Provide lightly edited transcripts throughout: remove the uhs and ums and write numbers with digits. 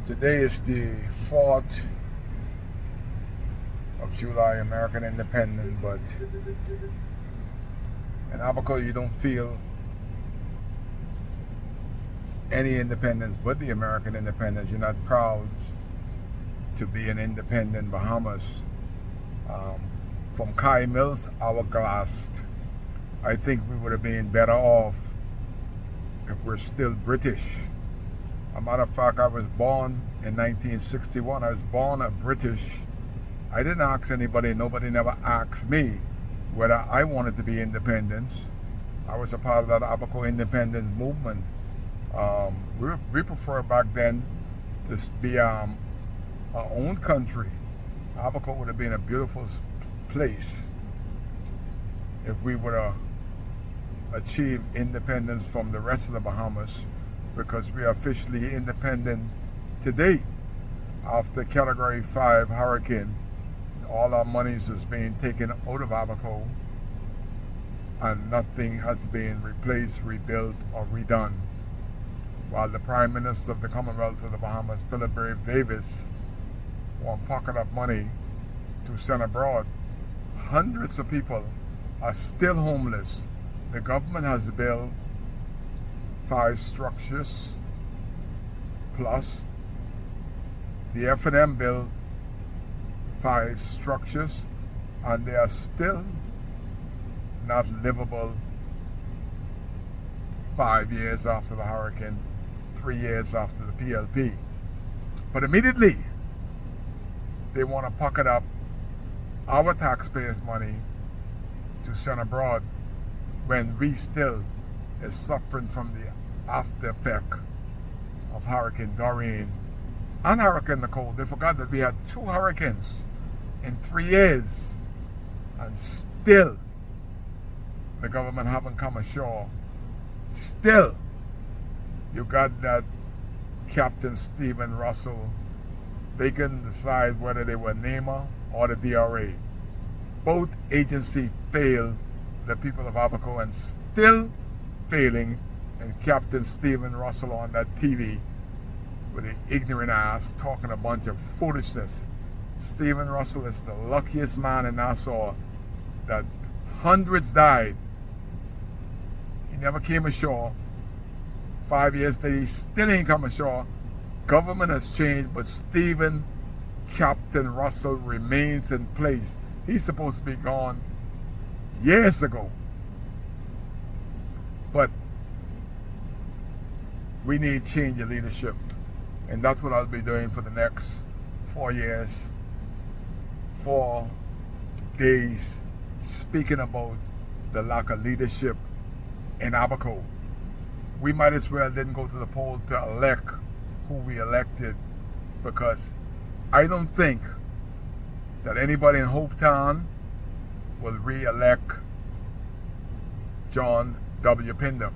Today is the 4th of July, American Independence, but in Abaco you don't feel any independence but the American independence. You're not proud to be an independent Bahamas. From Kai Mills hourglass, I think we would have been better off if we're still British. A matter of fact, I was born in 1961. I was born a British. I didn't ask anybody, nobody never asked me whether I wanted to be independent. I was a part of that Abaco independence movement. We prefer back then to be our own country. Abaco would have been a beautiful place if we would have achieved independence from the rest of the Bahamas, because we are officially independent today. After Category 5 hurricane, all our monies is being taken out of Abaco and nothing has been replaced, rebuilt, or redone. While the Prime Minister of the Commonwealth of the Bahamas, Philip Brave Davis, won't pocket up money to send abroad, hundreds of people are still homeless. The government has built 5 structures, plus the F&M built 5 structures, and they are still not livable 5 years after the hurricane, 3 years after the PLP. But immediately, they want to pocket up our taxpayers' money to send abroad when we still is suffering from the after effect of Hurricane Dorian and Hurricane Nicole. They forgot that we had 2 hurricanes in 3 years, and still the government haven't come ashore. Still, you got that Captain Stephen Russell. They couldn't decide whether they were NEMA or the DRA. Both agencies failed the people of Abaco, and still failing, and Captain Stephen Russell on that TV with an ignorant ass talking a bunch of foolishness. Stephen Russell is the luckiest man in Nassau that hundreds died. He never came ashore. 5 years later, he still ain't come ashore. Government has changed, but Stephen Captain Russell remains in place. He's supposed to be gone years ago. But we need change in leadership. And that's what I'll be doing for the next 4 years. 4 days speaking about the lack of leadership in Abaco. We might as well didn't go to the poll to elect who we elected, because I don't think that anybody in Hopetown will re-elect John W. Pindham.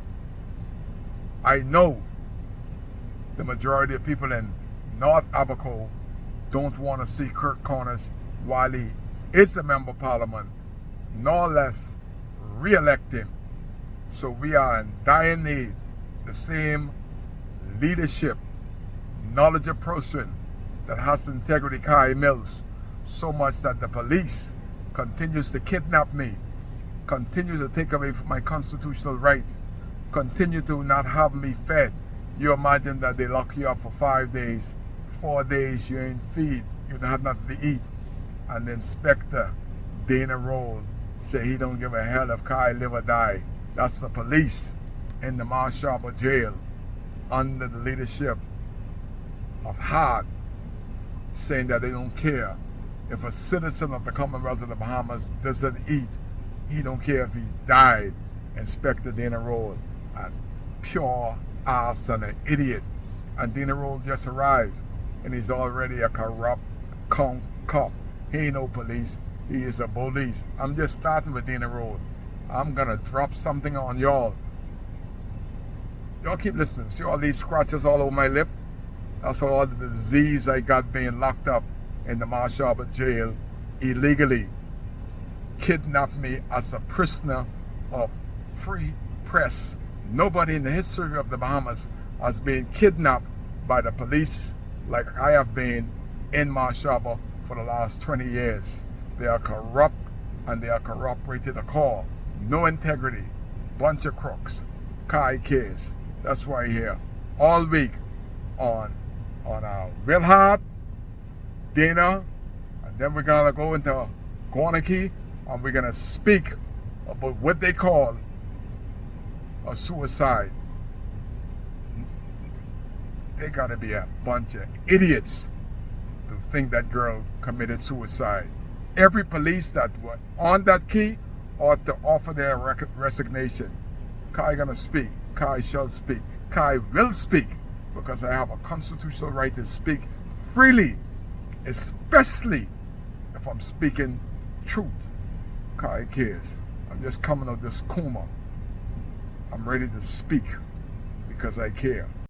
I know the majority of people in North Abaco don't want to see Kirk Connors, while he is a member of parliament, nor less re-elect him. So we are in dire need the same leadership, knowledge of person that has integrity, Kai Mills, so much that the police continues to kidnap me, continue to take away my constitutional rights, continue to not have me fed. You imagine that they lock you up for 5 days, 4 days you ain't feed, you don't have nothing to eat, and the Inspector Dana Roll say he don't give a hell if Kai live or die. That's the police in the Marsh Harbor jail under the leadership of Hart, saying that they don't care if a citizen of the Commonwealth of the Bahamas doesn't eat. He don't care if he's died. Inspector Dana Roll, a pure ass and an idiot. And Dana Roll just arrived, and he's already a corrupt cop. He ain't no police. He is a police. I'm just starting with Dana Roll. I'm gonna drop something on y'all. Y'all keep listening. See all these scratches all over my lip? That's all the disease I got being locked up in the Marsh Harbor jail illegally. Kidnapped me as a prisoner of free press. Nobody in the history of the Bahamas has been kidnapped by the police like I have been in Mashaba for the last 20 years. They are corrupt and they are corroborated the core. No integrity. Bunch of crooks. Kai case. That's why here all week on Will Hart, Dana, and then we're gonna go into Gornaki and we're gonna speak about what they call a suicide. They gotta be a bunch of idiots to think that girl committed suicide. Every police that were on that key ought to offer their resignation. Kai gonna speak. Kai shall speak. Kai will speak because I have a constitutional right to speak freely, especially if I'm speaking truth. Kai cares. I'm just coming out of this coma. I'm ready to speak because I care.